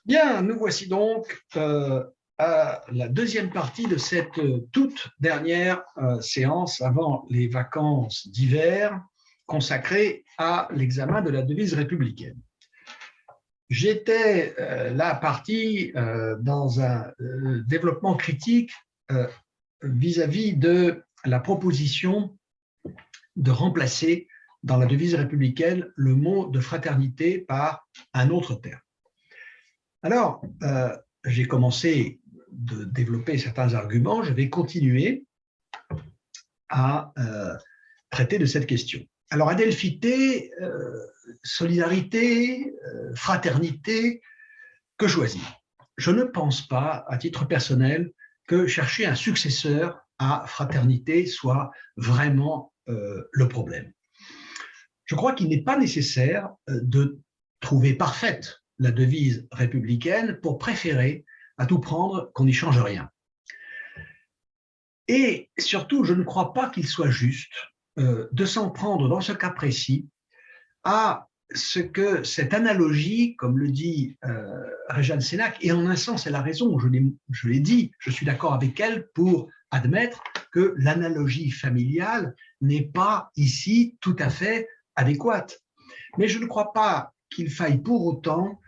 Bien, nous voici donc à la deuxième partie de cette toute dernière séance avant les vacances d'hiver consacrée à l'examen de la devise républicaine. J'étais là parti dans un développement critique vis-à-vis de la proposition de remplacer dans la devise républicaine le mot de fraternité par un autre terme. Alors, j'ai commencé de développer certains arguments, je vais continuer à traiter de cette question. Alors, adelphité, solidarité, fraternité, que choisir? Je ne pense pas, à titre personnel, que chercher un successeur à fraternité soit vraiment le problème. Je crois qu'il n'est pas nécessaire de trouver parfaite la devise républicaine pour préférer à tout prendre qu'on n'y change rien. Et surtout, je ne crois pas qu'il soit juste de s'en prendre dans ce cas précis à ce que cette analogie, comme le dit Réjeanne Sénac, et en un sens elle a raison, je l'ai dit, je suis d'accord avec elle pour admettre que l'analogie familiale n'est pas ici tout à fait adéquate. Mais je ne crois pas qu'il faille pour autant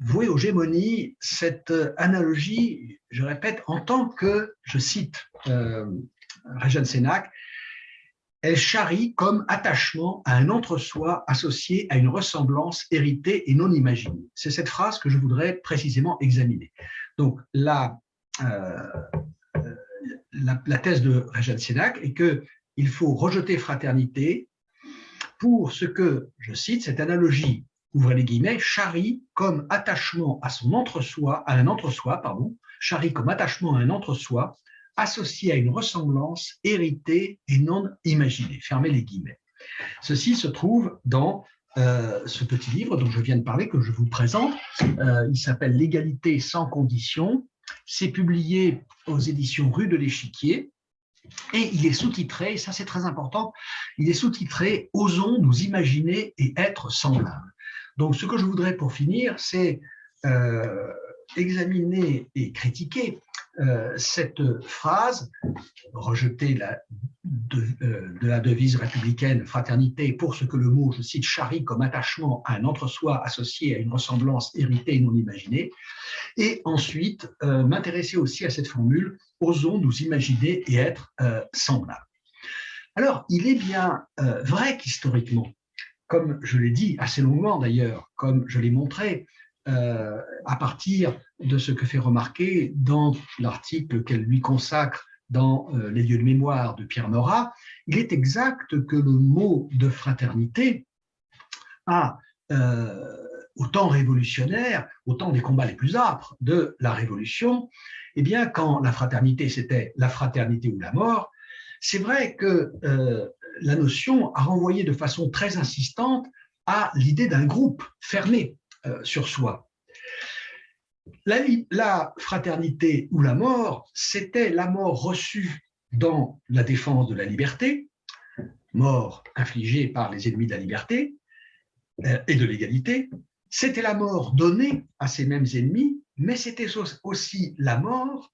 vouer aux gémonies cette analogie, je répète, en tant que, je cite Réjeanne Sénac, elle charrie comme attachement à un entre-soi associé à une ressemblance héritée et non imaginée. C'est cette phrase que je voudrais précisément examiner. Donc, la thèse de Réjeanne Sénac est qu'il faut rejeter fraternité pour ce que, je cite, cette analogie, ouvrez les guillemets, charrie comme attachement à son entre-soi, à un entre-soi, charrie comme attachement à un entre-soi, associé à une ressemblance héritée et non imaginée, fermez les guillemets. Ceci se trouve dans ce petit livre dont je viens de parler, que je vous présente. Il s'appelle « L'égalité sans condition ». C'est publié aux éditions Rue de l'Échiquier. Et il est sous-titré, et ça c'est très important, il est sous-titré « Osons nous imaginer et être semblables ». Donc ce que je voudrais pour finir, c'est examiner et critiquer cette phrase, rejeter de la devise républicaine fraternité pour ce que le mot, je cite, charrie comme attachement à un entre-soi associé à une ressemblance héritée et non imaginée, et ensuite m'intéresser aussi à cette formule « Osons nous imaginer et être semblables ». Alors, il est bien vrai qu'historiquement, comme je l'ai dit assez longuement d'ailleurs, comme je l'ai montré, à partir de ce que fait remarquer dans l'article qu'elle lui consacre dans Les lieux de mémoire de Pierre Nora, il est exact que le mot de fraternité a, au temps révolutionnaire, au temps des combats les plus âpres de la Révolution, eh bien, quand la fraternité, c'était la fraternité ou la mort, c'est vrai que la notion a renvoyé de façon très insistante à l'idée d'un groupe fermé sur soi. La fraternité ou la mort, c'était la mort reçue dans la défense de la liberté, mort infligée par les ennemis de la liberté et de l'égalité, c'était la mort donnée à ces mêmes ennemis, mais c'était aussi la mort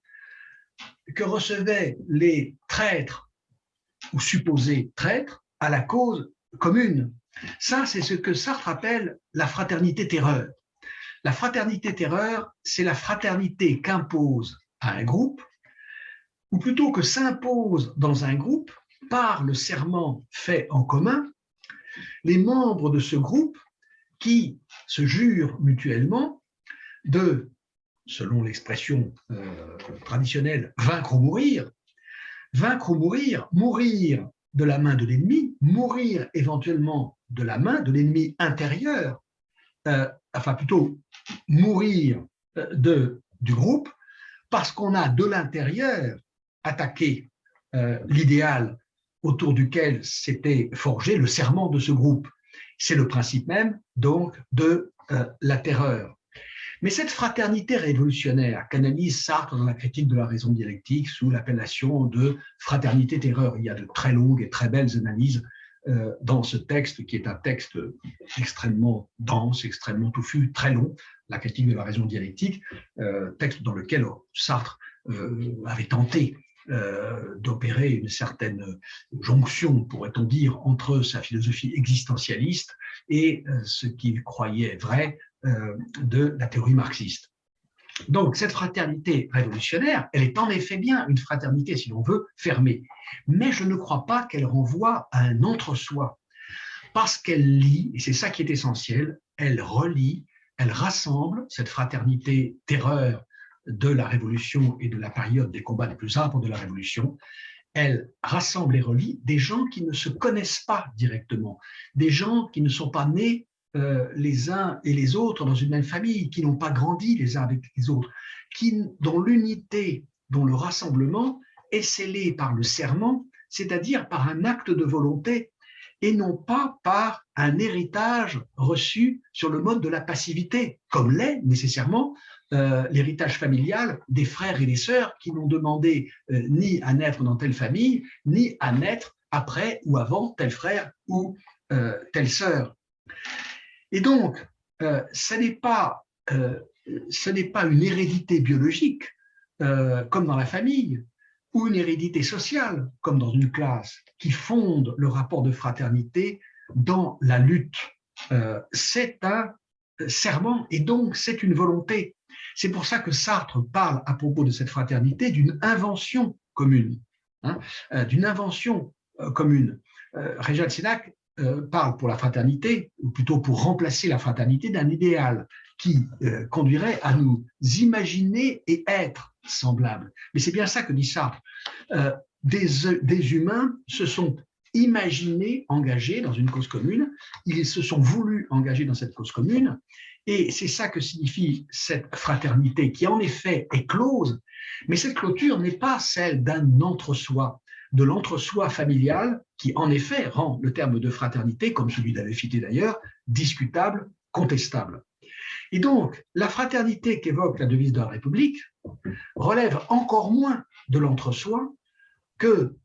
que recevaient les traîtres ou supposés traîtres à la cause commune. Ça, c'est ce que Sartre appelle la fraternité-terreur. La fraternité-terreur, c'est la fraternité qu'impose à un groupe, ou plutôt que s'impose dans un groupe, par le serment fait en commun, les membres de ce groupe qui se jurent mutuellement de, selon l'expression traditionnelle, vaincre ou mourir, mourir de la main de l'ennemi, mourir éventuellement de la main de l'ennemi intérieur, enfin plutôt mourir du groupe, parce qu'on a de l'intérieur attaqué l'idéal autour duquel s'était forgé le serment de ce groupe. C'est le principe même, donc, de la terreur. Mais cette fraternité révolutionnaire qu'analyse Sartre dans la critique de la raison dialectique sous l'appellation de fraternité-terreur, il y a de très longues et très belles analyses dans ce texte qui est un texte extrêmement dense, extrêmement touffu, très long, la critique de la raison dialectique, texte dans lequel Sartre avait tenté d'opérer une certaine jonction, pourrait-on dire, entre sa philosophie existentialiste et ce qu'il croyait vrai de la théorie marxiste. Donc, cette fraternité révolutionnaire, elle est en effet bien une fraternité, si l'on veut, fermée. Mais je ne crois pas qu'elle renvoie à un entre-soi, parce qu'elle lie, et c'est ça qui est essentiel, elle relie, elle rassemble cette fraternité terreur de la Révolution et de la période des combats les plus âpres de la Révolution. Elle rassemble et relie des gens qui ne se connaissent pas directement, des gens qui ne sont pas nés les uns et les autres dans une même famille, qui n'ont pas grandi les uns avec les autres, dont l'unité, dont le rassemblement est scellé par le serment, c'est-à-dire par un acte de volonté, et non pas par un héritage reçu sur le mode de la passivité, comme l'est nécessairement l'héritage familial des frères et des sœurs qui n'ont demandé ni à naître dans telle famille, ni à naître après ou avant tel frère ou telle sœur. Et donc, ce n'est pas une hérédité biologique, comme dans la famille, ou une hérédité sociale, comme dans une classe, qui fonde le rapport de fraternité dans la lutte. C'est un serment et donc c'est une volonté. C'est pour ça que Sartre parle à propos de cette fraternité d'une invention commune. D'une invention commune. Rejan Sénac parle pour la fraternité, ou plutôt pour remplacer la fraternité, d'un idéal qui conduirait à nous imaginer et être semblables. Mais c'est bien ça que dit Sartre. Des humains se sont imaginés engagés dans une cause commune, ils se sont voulus engager dans cette cause commune, et c'est ça que signifie cette fraternité qui en effet est close, mais cette clôture n'est pas celle d'un entre-soi, de l'entre-soi familial qui en effet rend le terme de fraternité, comme celui d'Aléphité d'ailleurs, discutable, contestable. Et donc, la fraternité qu'évoque la devise de la République relève encore moins de l'entre-soi que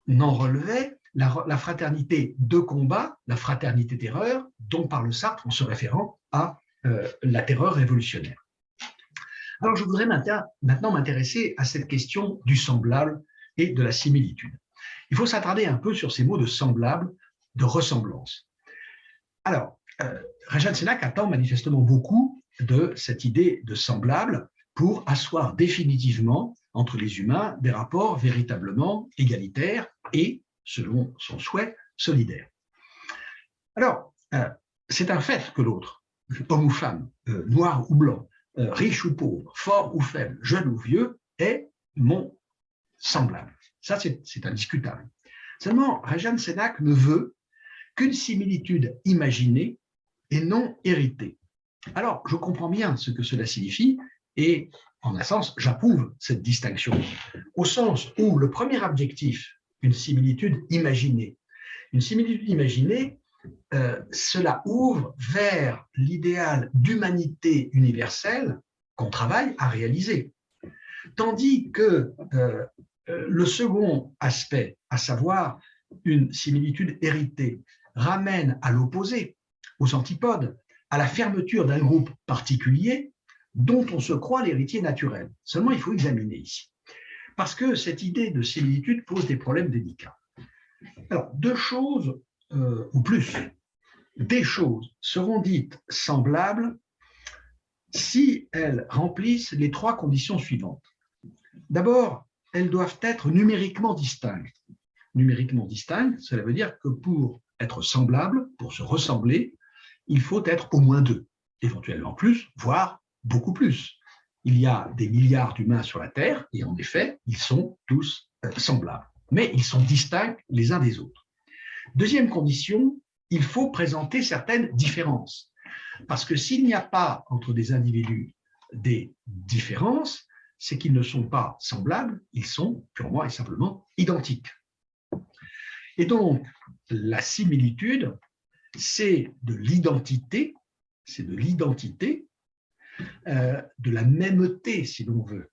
n'en relevait la fraternité de combat, la fraternité terreur, dont parle Sartre en se référant à la terreur révolutionnaire. Alors, je voudrais maintenant m'intéresser à cette question du semblable et de la similitude. Il faut s'attarder un peu sur ces mots de semblable, de ressemblance. Alors, Rejan Sénac attend manifestement beaucoup de cette idée de semblable pour asseoir définitivement entre les humains des rapports véritablement égalitaires et, selon son souhait, solidaires. Alors, c'est un fait que l'autre, homme ou femme, noir ou blanc, riche ou pauvre, fort ou faible, jeune ou vieux, est mon semblable. Ça, c'est indiscutable. Seulement, Rejan Sénac ne veut qu'une similitude imaginée et non héritée. Alors, je comprends bien ce que cela signifie et, en un sens, j'approuve cette distinction, au sens où le premier objectif, une similitude imaginée. Une similitude imaginée, cela ouvre vers l'idéal d'humanité universelle qu'on travaille à réaliser. Tandis que le second aspect, à savoir une similitude héritée, ramène à l'opposé, aux antipodes, à la fermeture d'un groupe particulier dont on se croit l'héritier naturel. Seulement, il faut examiner ici. Parce que cette idée de similitude pose des problèmes délicats. Alors, deux choses, ou plus, des choses seront dites semblables si elles remplissent les trois conditions suivantes. D'abord, elles doivent être numériquement distinctes. Numériquement distinctes, cela veut dire que pour être semblable, pour se ressembler, il faut être au moins deux, éventuellement plus, voire beaucoup plus. Il y a des milliards d'humains sur la Terre, et en effet, ils sont tous semblables. Mais ils sont distincts les uns des autres. Deuxième condition, il faut présenter certaines différences. Parce que s'il n'y a pas entre des individus des différences, c'est qu'ils ne sont pas semblables, ils sont purement et simplement identiques. Et donc, la similitude, c'est de l'identité, de la mêmeté, si l'on veut,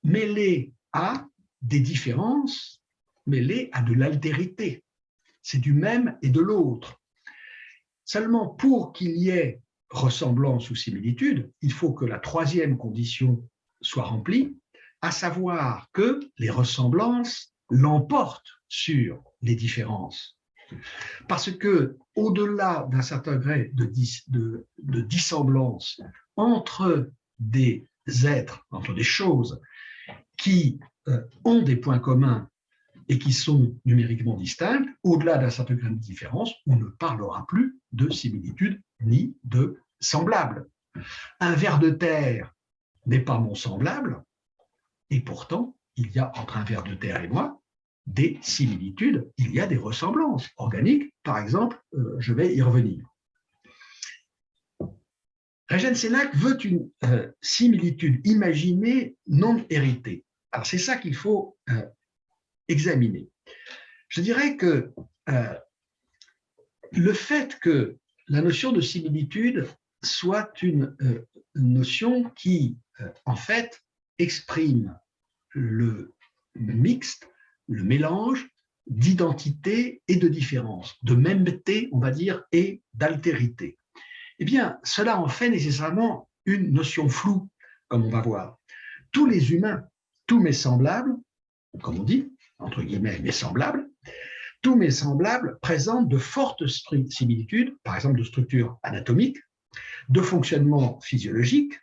mêlée à des différences, mêlée à de l'altérité. C'est du même et de l'autre. Seulement, pour qu'il y ait ressemblance ou similitude, il faut que la troisième condition soit remplie, à savoir que les ressemblances l'emportent sur les différences. Parce que, au-delà d'un certain degré de dissemblance entre des êtres, entre des choses qui ont des points communs et qui sont numériquement distinctes, au-delà d'un certain degré de différence, on ne parlera plus de similitude ni de semblable. Un ver de terre n'est pas mon semblable, et pourtant, il y a entre un ver de terre et moi des similitudes, il y a des ressemblances organiques, par exemple, je vais y revenir. Régène Sénac veut une similitude imaginée non héritée. Alors c'est ça qu'il faut examiner. Je dirais que le fait que la notion de similitude soit une notion qui, en fait, exprime le mixte, le mélange d'identité et de différence, de mêmeté, on va dire, et d'altérité. Eh bien, cela en fait nécessairement une notion floue, comme on va voir. Tous les humains, tous mes semblables, comme on dit, entre guillemets, mes semblables, tous mes semblables présentent de fortes similitudes, par exemple de structure anatomique, de fonctionnement physiologique,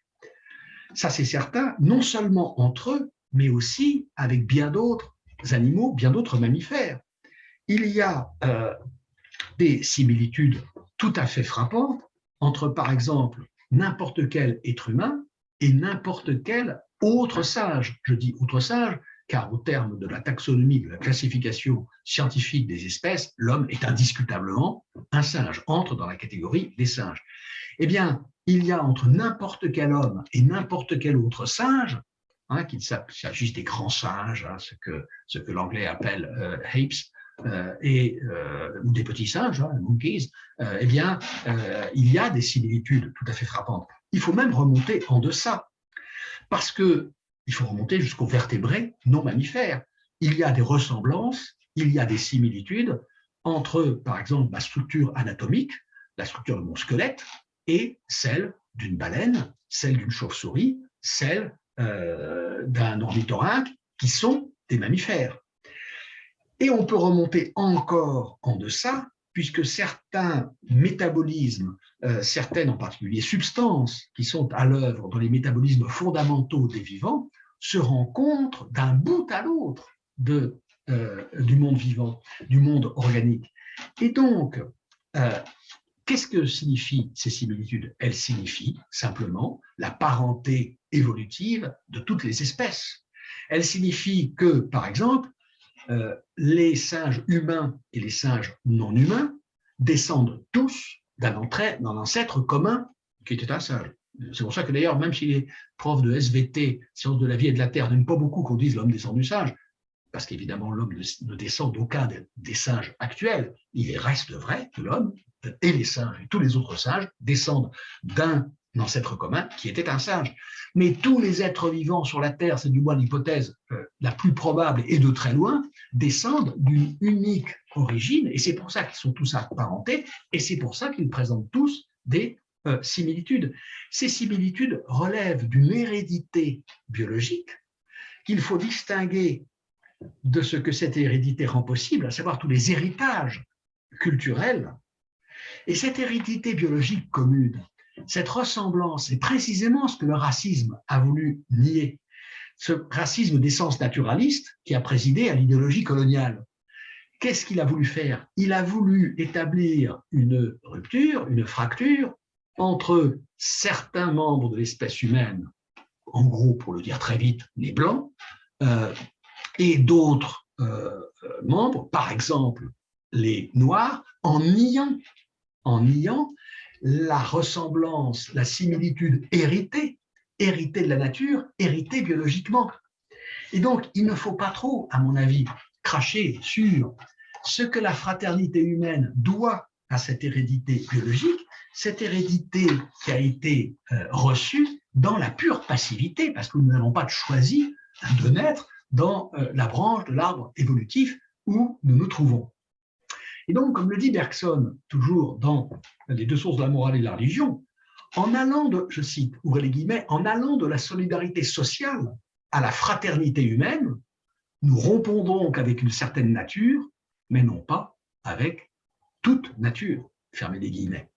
ça c'est certain, non seulement entre eux, mais aussi avec bien d'autres animaux, bien d'autres mammifères. Il y a des similitudes tout à fait frappantes entre, par exemple, n'importe quel être humain et n'importe quel autre singe. Je dis autre singe, car au terme de la taxonomie, de la classification scientifique des espèces, l'homme est indiscutablement un singe, entre dans la catégorie des singes. Eh bien, il y a entre n'importe quel homme et n'importe quel autre singe, qu'il s'agisse des grands singes, ce que l'anglais appelle apes, ou des petits singes, monkeys, eh bien, il y a des similitudes tout à fait frappantes. Il faut même remonter en deçà, parce qu'il faut remonter jusqu'aux vertébrés non mammifères. Il y a des ressemblances, il y a des similitudes entre, par exemple, ma structure anatomique, la structure de mon squelette, et celle d'une baleine, celle d'une chauve-souris, celle d'un ornithorynque, qui sont des mammifères. Et on peut remonter encore en deçà, puisque certains métabolismes, certaines en particulier substances qui sont à l'œuvre dans les métabolismes fondamentaux des vivants, se rencontrent d'un bout à l'autre du monde vivant, du monde organique. Et donc, qu'est-ce que signifient ces similitudes? Elles signifient simplement la parenté évolutive de toutes les espèces. Elles signifient que, par exemple, les singes humains et les singes non humains descendent tous d'un ancêtre commun qui était un singe. C'est pour ça que d'ailleurs, même si les profs de SVT, sciences de la vie et de la terre, n'aiment pas beaucoup qu'on dise l'homme descend du singe, parce qu'évidemment l'homme ne descend d'aucun des singes actuels, il reste vrai que l'homme et les singes et tous les autres singes descendent d'un ancêtre commun qui était un singe. Mais tous les êtres vivants sur la Terre, c'est du moins l'hypothèse la plus probable et de très loin, descendent d'une unique origine, et c'est pour ça qu'ils sont tous apparentés, et c'est pour ça qu'ils présentent tous des similitudes. Ces similitudes relèvent d'une hérédité biologique qu'il faut distinguer de ce que cette hérédité rend possible, à savoir tous les héritages culturels. Et cette hérédité biologique commune, cette ressemblance, c'est précisément ce que le racisme a voulu nier. Ce racisme d'essence naturaliste qui a présidé à l'idéologie coloniale. Qu'est-ce qu'il a voulu faire? Il a voulu établir une rupture, une fracture entre certains membres de l'espèce humaine, en gros, pour le dire très vite, les Blancs, et d'autres membres, par exemple les Noirs, en niant la ressemblance, la similitude héritée de la nature, héritée biologiquement. Et donc, il ne faut pas trop, à mon avis, cracher sur ce que la fraternité humaine doit à cette hérédité biologique, cette hérédité qui a été reçue dans la pure passivité, parce que nous n'avons pas choisi de naître dans la branche de l'arbre évolutif où nous nous trouvons. Et donc, comme le dit Bergson, toujours dans Les deux sources de la morale et de la religion, en allant de, je cite, ouvrez les guillemets, en allant de la solidarité sociale à la fraternité humaine, nous rompons donc avec une certaine nature, mais non pas avec toute nature, fermez les guillemets.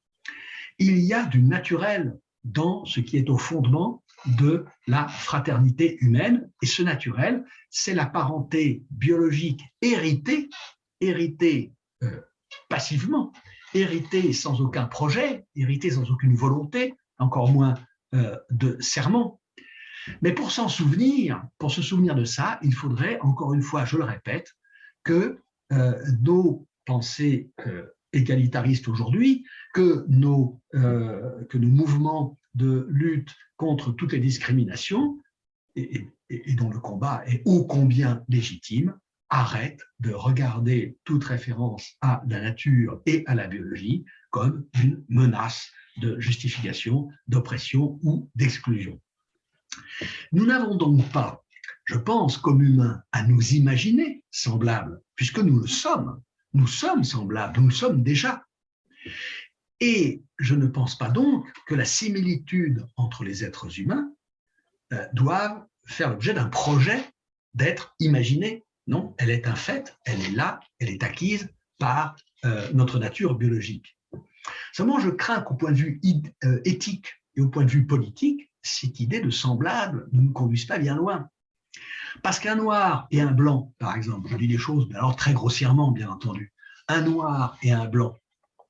Il y a du naturel dans ce qui est au fondement de la fraternité humaine, et ce naturel, c'est la parenté biologique héritée passivement, héritée sans aucun projet, héritée sans aucune volonté, encore moins de serment. Mais pour s'en souvenir, pour se souvenir de ça, il faudrait, encore une fois, je le répète, que nos pensées égalitaristes aujourd'hui, que nos mouvements de lutte contre toutes les discriminations, et dont le combat est ô combien légitime, arrêtent de regarder toute référence à la nature et à la biologie comme une menace de justification, d'oppression ou d'exclusion. Nous n'avons donc pas, je pense, comme humains, à nous imaginer semblables, puisque nous le sommes. Nous sommes semblables, nous le sommes déjà. Et je ne pense pas donc que la similitude entre les êtres humains doive faire l'objet d'un projet d'être imaginé. Non, elle est un fait, elle est là, elle est acquise par notre nature biologique. Seulement, je crains qu'au point de vue éthique et au point de vue politique, cette idée de semblable ne nous conduise pas bien loin. Parce qu'un noir et un blanc, par exemple, je dis les choses, mais alors très grossièrement, bien entendu, un noir et un blanc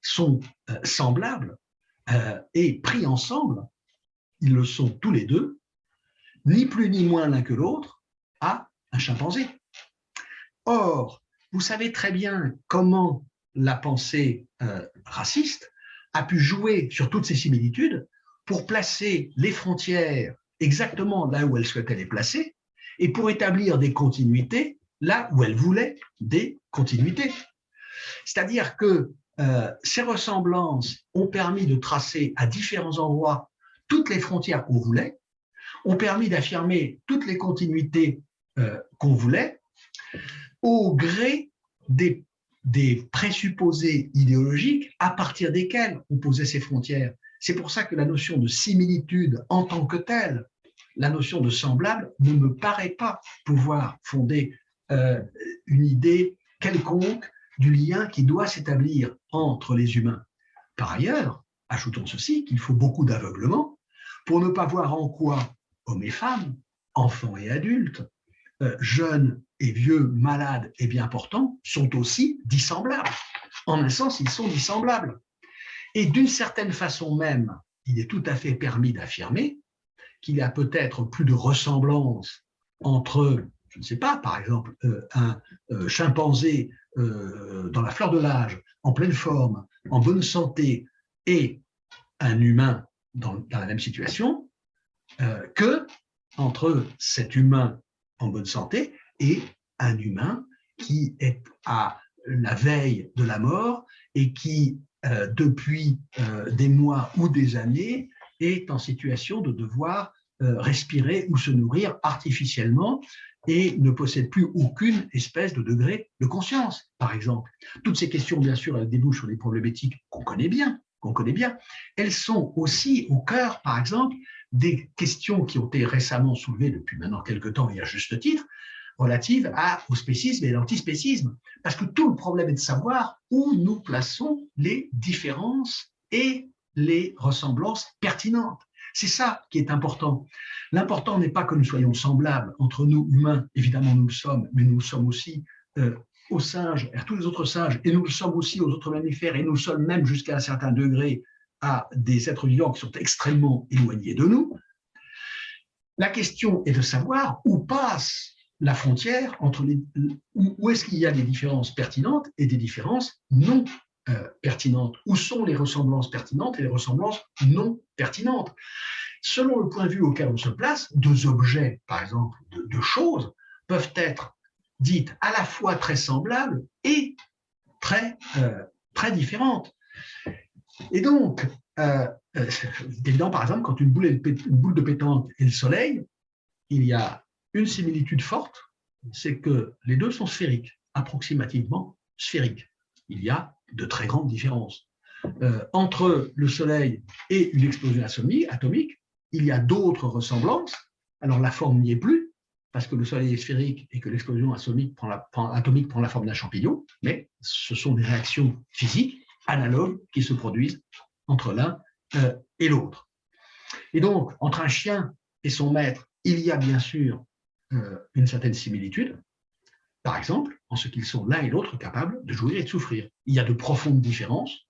sont semblables et pris ensemble, ils le sont tous les deux, ni plus ni moins l'un que l'autre, à un chimpanzé. Or, vous savez très bien comment la pensée raciste a pu jouer sur toutes ces similitudes pour placer les frontières exactement là où elle souhaitait les placer et pour établir des continuités là où elle voulait des continuités. C'est-à-dire que ces ressemblances ont permis de tracer à différents endroits toutes les frontières qu'on voulait, ont permis d'affirmer toutes les continuités qu'on voulait, au gré des présupposés idéologiques à partir desquels on posait ces frontières. C'est pour ça que la notion de similitude en tant que telle, la notion de semblable, ne me paraît pas pouvoir fonder une idée quelconque du lien qui doit s'établir entre les humains. Par ailleurs, ajoutons ceci, qu'il faut beaucoup d'aveuglement pour ne pas voir en quoi hommes et femmes, enfants et adultes, jeunes et vieux, malades et bien portants, sont aussi dissemblables. En un sens, ils sont dissemblables. Et d'une certaine façon même, il est tout à fait permis d'affirmer qu'il y a peut-être plus de ressemblance entre, je ne sais pas, par exemple, un chimpanzé dans la fleur de l'âge, en pleine forme, en bonne santé, et un humain dans la même situation, que entre cet humain en bonne santé et un humain qui est à la veille de la mort et qui, depuis des mois ou des années, est en situation de devoir respirer ou se nourrir artificiellement et ne possède plus aucune espèce de degré de conscience, par exemple. Toutes ces questions, bien sûr, elles débouchent sur des problématiques qu'on connaît bien, elles sont aussi au cœur, par exemple, des questions qui ont été récemment soulevées depuis maintenant quelques temps et à juste titre, relatives au spécisme et à l'antispécisme. Parce que tout le problème est de savoir où nous plaçons les différences et les ressemblances pertinentes. C'est ça qui est important. L'important n'est pas que nous soyons semblables entre nous, humains, évidemment nous le sommes, mais nous le sommes aussi aux singes, à tous les autres singes, et nous le sommes aussi aux autres mammifères, et nous le sommes même jusqu'à un certain degré à des êtres vivants qui sont extrêmement éloignés de nous. La question est de savoir où passe la frontière entre où est-ce qu'il y a des différences pertinentes et des différences non pertinentes. Où sont les ressemblances pertinentes et les ressemblances non pertinentes? Selon le point de vue auquel on se place, deux objets, par exemple, deux choses, peuvent être dites à la fois très semblables et très différentes. Et donc, c'est évident, par exemple, quand une boule de pétanque et le soleil, il y a une similitude forte, c'est que les deux sont sphériques, approximativement sphériques. Il y a de très grandes différences. entre le Soleil et une explosion atomique, il y a d'autres ressemblances. Alors la forme n'y est plus, parce que le Soleil est sphérique et que l'explosion atomique prend la forme d'un champignon, mais ce sont des réactions physiques analogues qui se produisent entre l'un et l'autre. Et donc, entre un chien et son maître, il y a bien sûr une certaine similitude, par exemple, en ce qu'ils sont l'un et l'autre capables de jouir et de souffrir. Il y a de profondes différences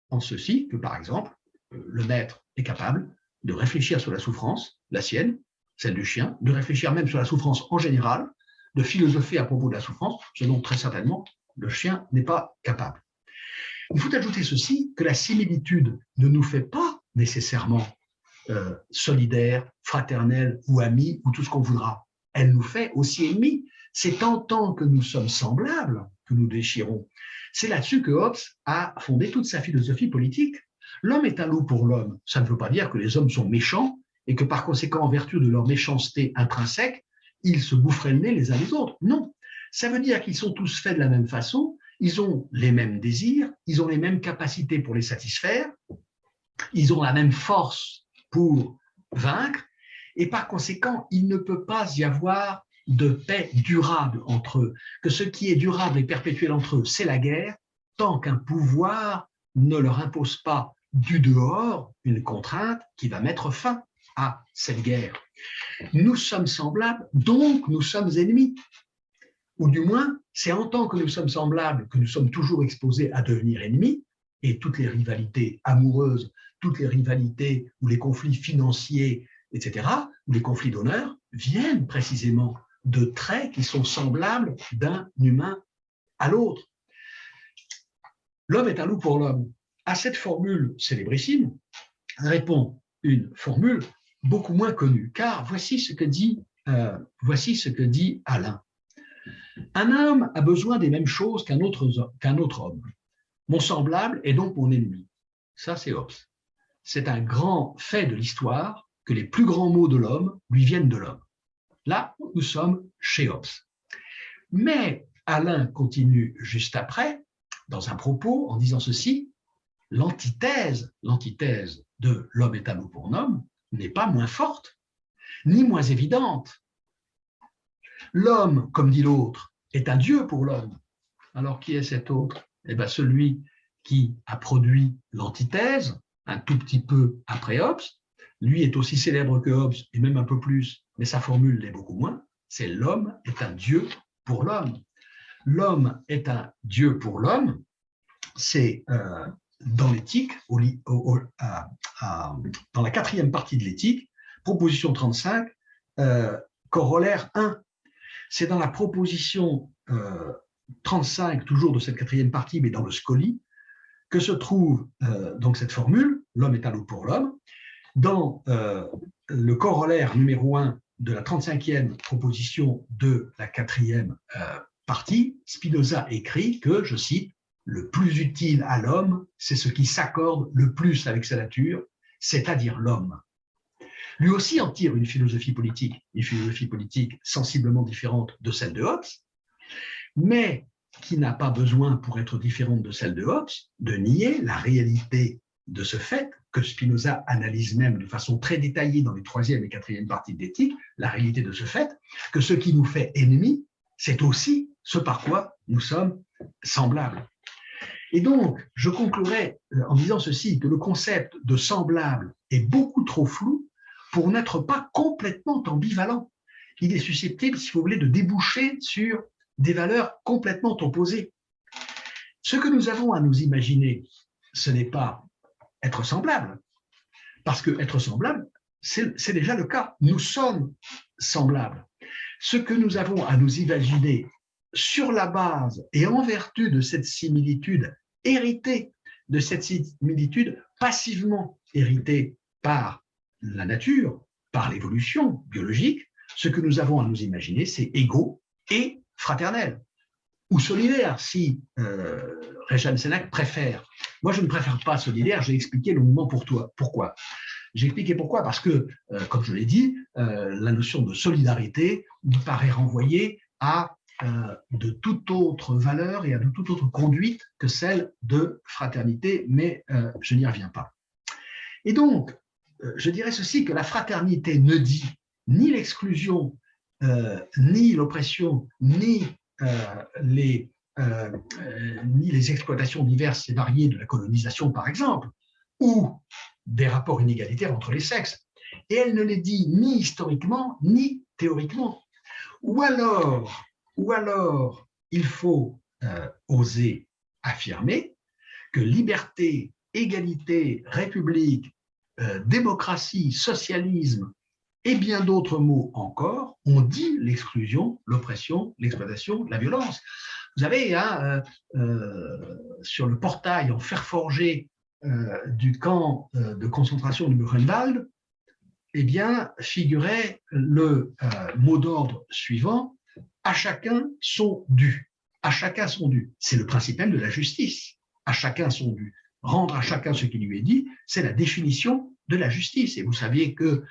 en ceci que, par exemple, le maître est capable de réfléchir sur la souffrance, la sienne, celle du chien, de réfléchir même sur la souffrance en général, de philosopher à propos de la souffrance, ce dont très certainement le chien n'est pas capable. Il faut ajouter ceci, que la similitude ne nous fait pas nécessairement solidaires, fraternels ou amis ou tout ce qu'on voudra. Elle nous fait aussi ennemis. C'est en tant que nous sommes semblables que nous déchirons. C'est là-dessus que Hobbes a fondé toute sa philosophie politique. L'homme est un loup pour l'homme. Ça ne veut pas dire que les hommes sont méchants et que par conséquent, en vertu de leur méchanceté intrinsèque, ils se boufferaient le nez les uns les autres. Non, ça veut dire qu'ils sont tous faits de la même façon, ils ont les mêmes désirs, ils ont les mêmes capacités pour les satisfaire, ils ont la même force pour vaincre, et par conséquent, il ne peut pas y avoir de paix durable entre eux. Que ce qui est durable et perpétuel entre eux, c'est la guerre, tant qu'un pouvoir ne leur impose pas du dehors une contrainte qui va mettre fin à cette guerre. Nous sommes semblables, donc nous sommes ennemis. Ou du moins, c'est en tant que nous sommes semblables que nous sommes toujours exposés à devenir ennemis, et toutes les rivalités amoureuses, toutes les rivalités ou les conflits financiers, etc., ou les conflits d'honneur, viennent précisément de traits qui sont semblables d'un humain à l'autre. L'homme est un loup pour l'homme. À cette formule célébrissime répond une formule beaucoup moins connue, car voici ce que dit Alain. Un homme a besoin des mêmes choses qu'un autre homme. Mon semblable est donc mon ennemi. Ça, c'est Hobbes. C'est un grand fait de l'histoire que les plus grands mots de l'homme lui viennent de l'homme. Là, nous sommes chez Hobbes. Mais Alain continue juste après, dans un propos, en disant ceci, l'antithèse de l'homme est un loup pour l'homme n'est pas moins forte, ni moins évidente. L'homme, comme dit l'autre, est un dieu pour l'homme. Alors qui est cet autre? Eh bien, celui qui a produit l'antithèse, un tout petit peu après Hobbes. Lui est aussi célèbre que Hobbes, et même un peu plus, mais sa formule l'est beaucoup moins. C'est l'homme est un dieu pour l'homme. L'homme est un dieu pour l'homme. C'est dans l'éthique, dans la 4e partie de l'éthique, proposition 35, corollaire 1. C'est dans la proposition 35, toujours de cette 4e partie, mais dans le Scoli, que se trouve donc cette formule, l'homme est un loup pour l'homme. Dans le corollaire numéro 1 de la 35e proposition de la 4e partie, Spinoza écrit que, je cite, le plus utile à l'homme, c'est ce qui s'accorde le plus avec sa nature, c'est-à-dire l'homme. Lui aussi en tire une philosophie politique sensiblement différente de celle de Hobbes, mais qui n'a pas besoin, pour être différente de celle de Hobbes, de nier la réalité de ce fait, que Spinoza analyse même de façon très détaillée dans les 3e et 4e parties de l'éthique, la réalité de ce fait, que ce qui nous fait ennemis, c'est aussi ce par quoi nous sommes semblables. Et donc, je conclurai en disant ceci, que le concept de semblable est beaucoup trop flou pour n'être pas complètement ambivalent. Il est susceptible, si vous voulez, de déboucher sur des valeurs complètement opposées. Ce que nous avons à nous imaginer, ce n'est pas être semblable, parce que être semblable, c'est déjà le cas. Nous sommes semblables. Ce que nous avons à nous imaginer sur la base et en vertu de cette similitude héritée, de cette similitude passivement héritée par la nature, par l'évolution biologique, ce que nous avons à nous imaginer, c'est égaux et fraternel, ou solidaire, si Réjean Sénac préfère. Moi, je ne préfère pas solidaire, j'ai expliqué longuement pourquoi. J'ai expliqué pourquoi, parce que, comme je l'ai dit, la notion de solidarité me paraît renvoyer à de toute autre valeur et de toute autre conduite que celle de fraternité, mais je n'y reviens pas. Et donc, je dirais ceci, que la fraternité ne dit ni l'exclusion, ni l'oppression, ni les exploitations diverses et variées de la colonisation, par exemple, ou des rapports inégalitaires entre les sexes. Et elle ne les dit ni historiquement, ni théoriquement. Ou alors il faut oser affirmer que liberté, égalité, république, démocratie, socialisme et bien d'autres mots encore ont dit l'exclusion, l'oppression, l'exploitation, la violence. Vous avez sur le portail en fer forgé du camp de concentration de Buchenwald, eh bien, figurait le mot d'ordre suivant: à chacun son dû. À chacun son dû. C'est le principe même de la justice. À chacun son dû. Rendre à chacun ce qui lui est dit, c'est la définition de la justice. Et vous saviez que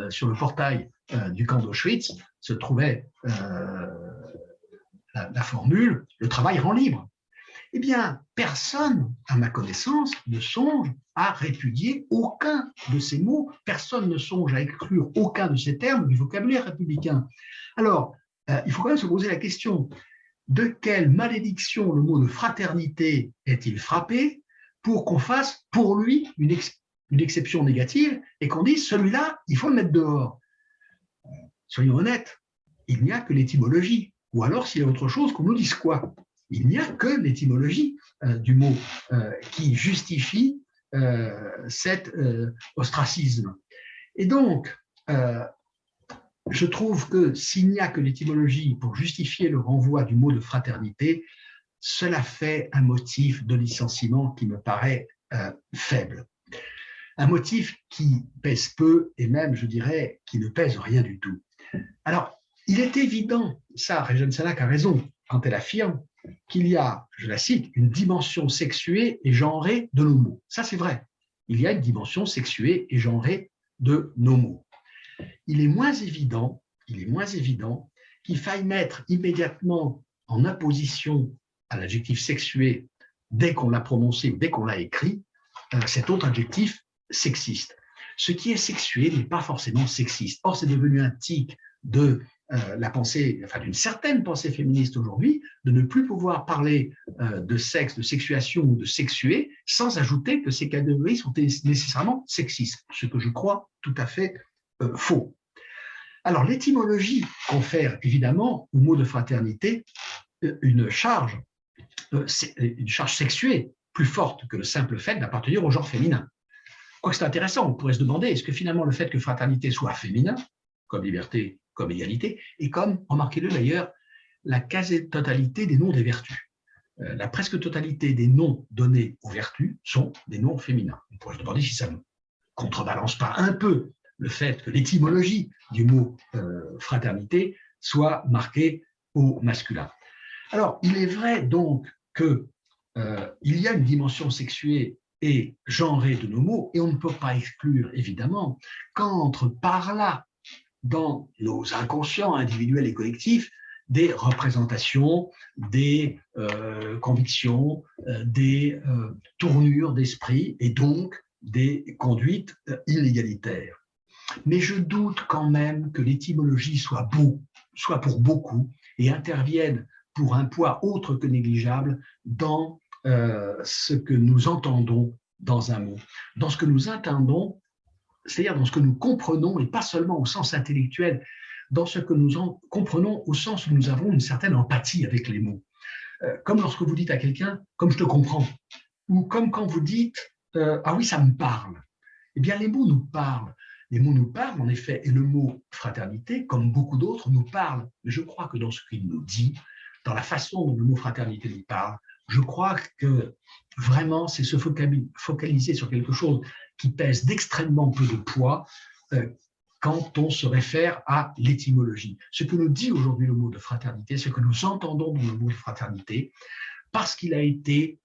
sur le portail du camp d'Auschwitz se trouvait la formule « le travail rend libre ». Eh bien, personne, à ma connaissance, ne songe à répudier aucun de ces mots, personne ne songe à exclure aucun de ces termes du vocabulaire républicain. Alors, il faut quand même se poser la question: de quelle malédiction le mot de fraternité est-il frappé pour qu'on fasse pour lui une exception négative et qu'on dise celui-là, il faut le mettre dehors? Soyons honnêtes, il n'y a que l'étymologie. Ou alors, s'il y a autre chose, qu'on nous dise quoi? Il n'y a que l'étymologie du mot qui justifie cet ostracisme. Et donc, je trouve que s'il n'y a que l'étymologie pour justifier le renvoi du mot de fraternité, cela fait un motif de licenciement qui me paraît faible. Un motif qui pèse peu et même, je dirais, qui ne pèse rien du tout. Alors, il est évident, ça, Régine Sénac a raison quand elle affirme qu'il y a, je la cite, une dimension sexuée et genrée de nos mots. Ça, c'est vrai. Il y a une dimension sexuée et genrée de nos mots. Il est moins évident qu'il faille mettre immédiatement en opposition à l'adjectif sexué, dès qu'on l'a prononcé ou dès qu'on l'a écrit, cet autre adjectif sexiste. Ce qui est sexué n'est pas forcément sexiste. Or, c'est devenu un tic de la pensée, enfin d'une certaine pensée féministe aujourd'hui, de ne plus pouvoir parler de sexe, de sexuation ou de sexué sans ajouter que ces catégories sont nécessairement sexistes, ce que je crois tout à fait faux. Alors, l'étymologie confère évidemment au mot de fraternité une charge sexuée plus forte que le simple fait d'appartenir au genre féminin. Quoique c'est intéressant, on pourrait se demander, est-ce que finalement le fait que fraternité soit féminin, comme liberté, comme égalité, et comme, remarquez-le d'ailleurs, la quasi-totalité des noms des vertus. La presque totalité des noms donnés aux vertus sont des noms féminins. On pourrait se demander si ça ne contrebalance pas un peu le fait que l'étymologie du mot fraternité soit marquée au masculin. Alors, il est vrai donc qu'il y a une dimension sexuée et genrée de nos mots, et on ne peut pas exclure, évidemment, qu'entre par là, dans nos inconscients individuels et collectifs, des représentations, des convictions, des tournures d'esprit, et donc des conduites inégalitaires. Mais je doute quand même que l'étymologie soit pour beaucoup et intervienne pour un poids autre que négligeable dans ce que nous entendons dans un mot, dans ce que nous entendons, c'est-à-dire dans ce que nous comprenons, et pas seulement au sens intellectuel, dans ce que nous comprenons au sens où nous avons une certaine empathie avec les mots. Comme lorsque vous dites à quelqu'un « comme je te comprends », ou comme quand vous dites « ah oui, ça me parle ». Eh bien, les mots nous parlent. Les mots nous parlent, en effet, et le mot fraternité, comme beaucoup d'autres, nous parle. Mais je crois que dans ce qu'il nous dit, dans la façon dont le mot fraternité nous parle, je crois que vraiment, c'est se focaliser sur quelque chose qui pèse d'extrêmement peu de poids quand on se réfère à l'étymologie. Ce que nous dit aujourd'hui le mot de fraternité, ce que nous entendons dans le mot de fraternité, parce qu'il a été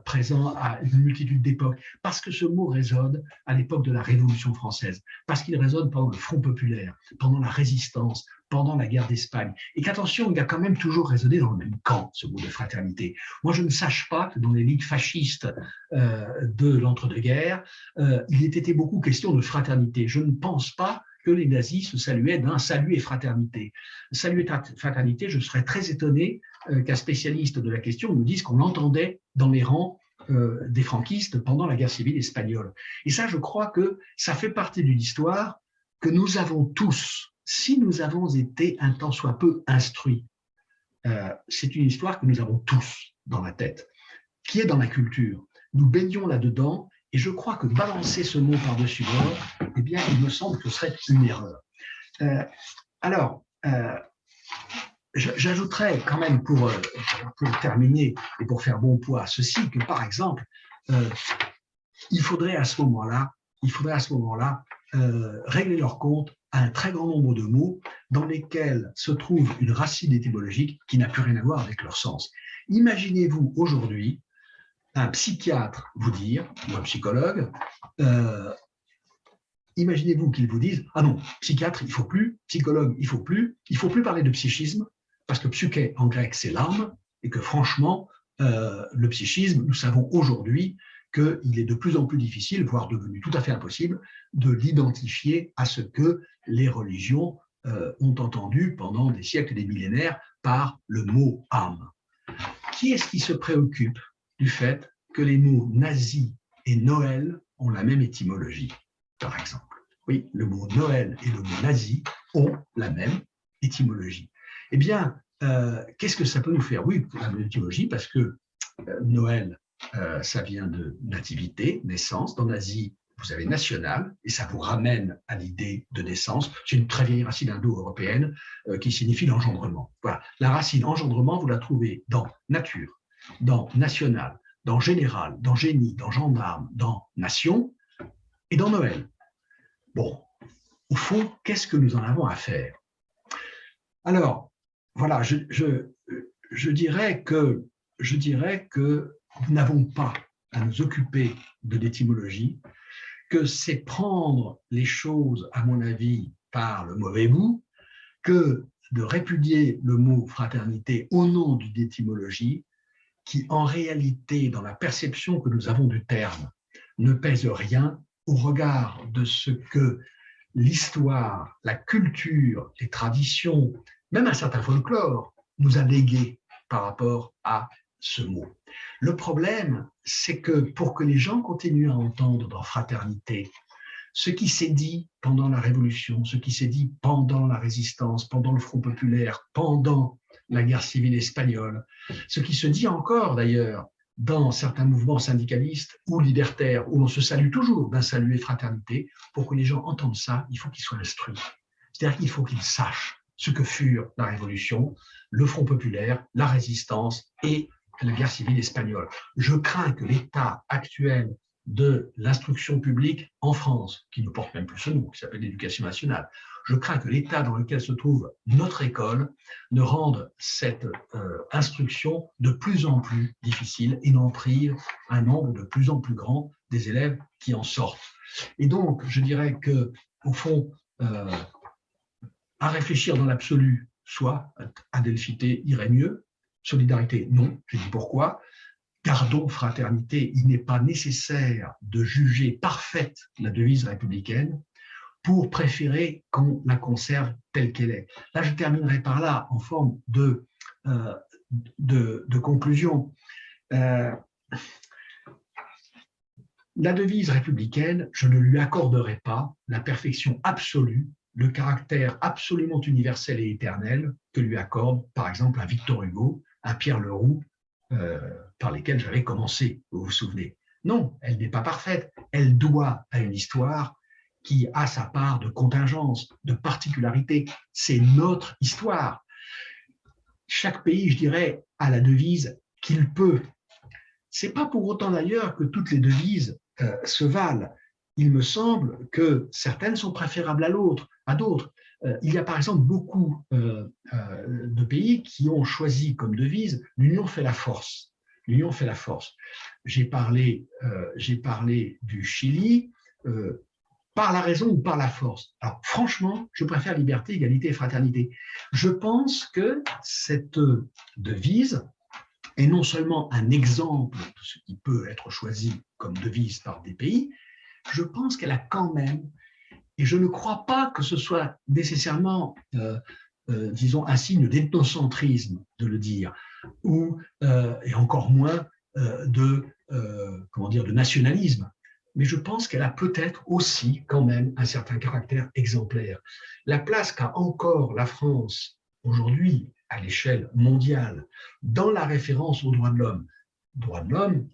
présent à une multitude d'époques, parce que ce mot résonne à l'époque de la Révolution française, parce qu'il résonne pendant le Front populaire, pendant la Résistance, pendant la guerre d'Espagne. Et qu'attention, il a quand même toujours résonné dans le même camp, ce mot de fraternité. Moi, je ne sache pas que dans les ligues fascistes de l'entre-deux-guerres, il ait été beaucoup question de fraternité. Je ne pense pas que les nazis se saluaient d'un salut et fraternité. Salut et fraternité, je serais très étonné qu'un spécialiste de la question nous dise qu'on l'entendait dans les rangs des franquistes pendant la guerre civile espagnole. Et ça, je crois que ça fait partie d'une histoire que nous avons tous, si nous avons été un tant soit peu instruits. C'est une histoire que nous avons tous dans la tête, qui est dans la culture. Nous baignons là-dedans. Et je crois que balancer ce mot par-dessus bord, eh bien, il me semble que ce serait une erreur. J'ajouterais quand même pour terminer et pour faire bon poids ceci, que par exemple, il faudrait à ce moment-là régler leur compte à un très grand nombre de mots dans lesquels se trouve une racine étymologique qui n'a plus rien à voir avec leur sens. Imaginez-vous aujourd'hui un psychiatre vous dire, ou un psychologue, imaginez-vous qu'il vous dise, ah non, psychiatre, il ne faut plus, psychologue, il ne faut plus parler de psychisme, parce que psyché en grec, c'est l'âme, et que franchement, le psychisme, nous savons aujourd'hui qu'il est de plus en plus difficile, voire devenu tout à fait impossible, de l'identifier à ce que les religions ont entendu pendant des siècles et des millénaires par le mot âme. Qui est-ce qui se préoccupe du fait que les mots nazi et Noël ont la même étymologie, par exemple? Oui, le mot Noël et le mot nazi ont la même étymologie. Eh bien, qu'est-ce que ça peut nous faire? Oui, la même étymologie, parce que Noël, ça vient de nativité, naissance. Dans nazi, vous avez national, et ça vous ramène à l'idée de naissance. C'est une très vieille racine indo-européenne qui signifie l'engendrement. Voilà. La racine engendrement, vous la trouvez dans nature, dans national, dans général, dans génie, dans gendarme, dans nation et dans Noël. Bon, au fond, qu'est-ce que nous en avons à faire? Alors, voilà, je dirais que nous n'avons pas à nous occuper de l'étymologie, que c'est prendre les choses, à mon avis, par le mauvais bout, que de répudier le mot fraternité au nom d'une étymologie qui, en réalité, dans la perception que nous avons du terme, ne pèse rien au regard de ce que l'histoire, la culture, les traditions, même un certain folklore, nous a légué par rapport à ce mot. Le problème, c'est que pour que les gens continuent à entendre dans fraternité ce qui s'est dit pendant la Révolution, ce qui s'est dit pendant la Résistance, pendant le Front populaire, pendant la guerre civile espagnole, ce qui se dit encore d'ailleurs dans certains mouvements syndicalistes ou libertaires, où on se salue toujours d'un salut et fraternité, pour que les gens entendent ça, il faut qu'ils soient instruits. C'est-à-dire qu'il faut qu'ils sachent ce que furent la Révolution, le Front populaire, la Résistance et la guerre civile espagnole. Je crains que l'état actuel de l'instruction publique en France, qui ne porte même plus ce nom, qui s'appelle l'éducation nationale, je crains que l'état dans lequel se trouve notre école ne rende cette instruction de plus en plus difficile et n'en prive un nombre de plus en plus grand des élèves qui en sortent. Et donc, je dirais que, au fond, à réfléchir dans l'absolu, soit adelphité irait mieux, solidarité, non, je dis pourquoi. Gardons fraternité, il n'est pas nécessaire de juger parfaite la devise républicaine pour préférer qu'on la conserve telle qu'elle est. Là, je terminerai par là, en forme de conclusion. La devise républicaine, je ne lui accorderai pas la perfection absolue, le caractère absolument universel et éternel que lui accorde, par exemple, un Victor Hugo, un Pierre Leroux, par lesquels j'avais commencé, vous vous souvenez. Non, elle n'est pas parfaite. Elle doit à une histoire qui a sa part de contingence, de particularité. C'est notre histoire. Chaque pays, je dirais, a la devise qu'il peut. Ce n'est pas pour autant d'ailleurs que toutes les devises se valent. Il me semble que certaines sont préférables à d'autres. Il y a par exemple beaucoup de pays qui ont choisi comme devise « l'union fait la force ». l'union fait la force. J'ai parlé du Chili, par la raison ou par la force. Alors franchement, je préfère liberté, égalité et fraternité. Je pense que cette devise est non seulement un exemple de ce qui peut être choisi comme devise par des pays, je pense qu'elle a quand même, et je ne crois pas que ce soit nécessairement, disons, un signe d'ethnocentrisme de le dire, ou, et encore moins de nationalisme, mais je pense qu'elle a peut-être aussi quand même un certain caractère exemplaire. La place qu'a encore la France aujourd'hui à l'échelle mondiale dans la référence aux droits de l'homme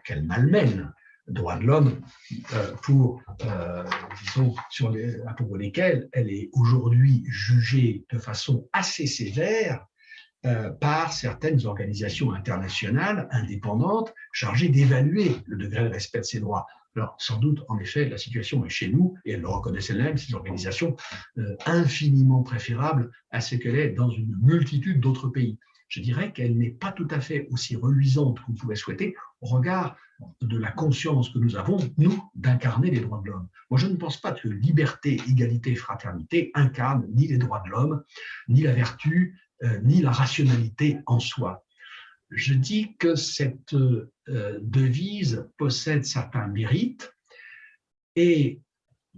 qu'elle malmène, droits de l'homme pour lesquels elle est aujourd'hui jugée de façon assez sévère par certaines organisations internationales indépendantes chargées d'évaluer le degré de respect de ces droits. Alors, sans doute, en effet, la situation est chez nous, et elles le reconnaissent elles-mêmes, ces organisations, infiniment préférables à ce qu'elle est dans une multitude d'autres pays. Je dirais qu'elle n'est pas tout à fait aussi reluisante qu'on pouvait souhaiter au regard de la conscience que nous avons, nous, d'incarner les droits de l'homme. Moi, je ne pense pas que liberté, égalité, fraternité incarnent ni les droits de l'homme, ni la vertu, ni la rationalité en soi. Je dis que cette devise possède certains mérites et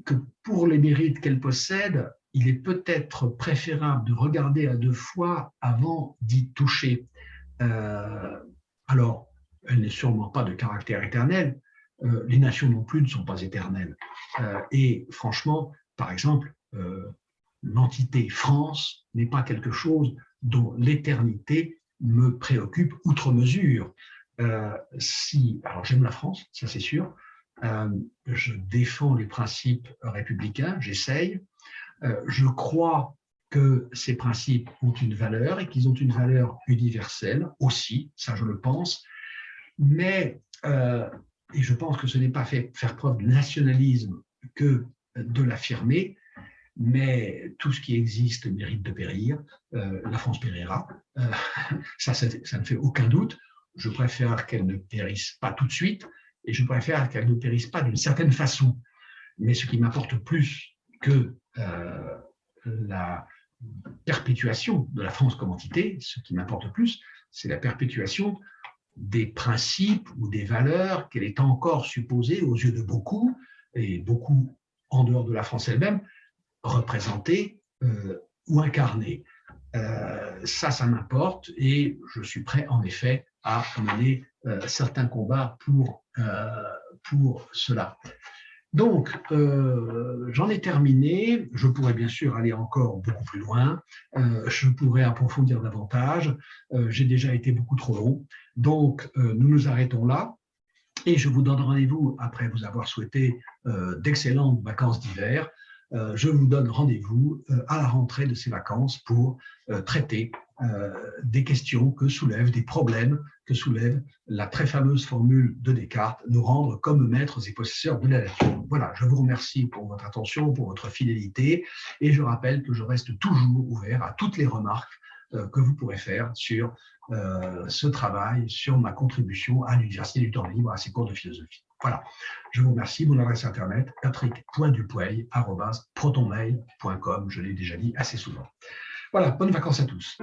que pour les mérites qu'elle possède, il est peut-être préférable de regarder à deux fois avant d'y toucher. Alors, elle n'est sûrement pas de caractère éternel, les nations non plus ne sont pas éternelles. Et franchement, par exemple, l'entité France n'est pas quelque chose dont l'éternité me préoccupe outre mesure. Alors j'aime la France, ça c'est sûr. Je défends les principes républicains, j'essaye. Je crois que ces principes ont une valeur et qu'ils ont une valeur universelle aussi, ça je le pense. Mais, et je pense que ce n'est pas faire preuve de nationalisme que de l'affirmer, mais tout ce qui existe mérite de périr. La France périra. Ça ne fait aucun doute. Je préfère qu'elle ne périsse pas tout de suite et je préfère qu'elle ne périsse pas d'une certaine façon. Mais ce qui m'importe plus que la perpétuation de la France comme entité, ce qui m'importe plus, c'est la perpétuation des principes ou des valeurs qu'elle est encore supposée, aux yeux de beaucoup, et beaucoup en dehors de la France elle-même, représenter ou incarner. Ça m'importe et je suis prêt en effet à mener certains combats pour cela. Donc, j'en ai terminé. Je pourrais bien sûr aller encore beaucoup plus loin. Je pourrais approfondir davantage. J'ai déjà été beaucoup trop long. Donc, nous nous arrêtons là. Et je vous donne rendez-vous, après vous avoir souhaité d'excellentes vacances d'hiver, je vous donne rendez-vous à la rentrée de ces vacances pour traiter des questions que soulèvent, des problèmes que soulève la très fameuse formule de Descartes, nous rendre comme maîtres et possesseurs de la nature. Voilà, je vous remercie pour votre attention, pour votre fidélité, et je rappelle que je reste toujours ouvert à toutes les remarques que vous pourrez faire sur ce travail, sur ma contribution à l'Université du Temps Libre, à ces cours de philosophie. Voilà, je vous remercie. Mon adresse internet, patrick.dupuey@protonmail.com, je l'ai déjà dit assez souvent. Voilà, bonnes vacances à tous.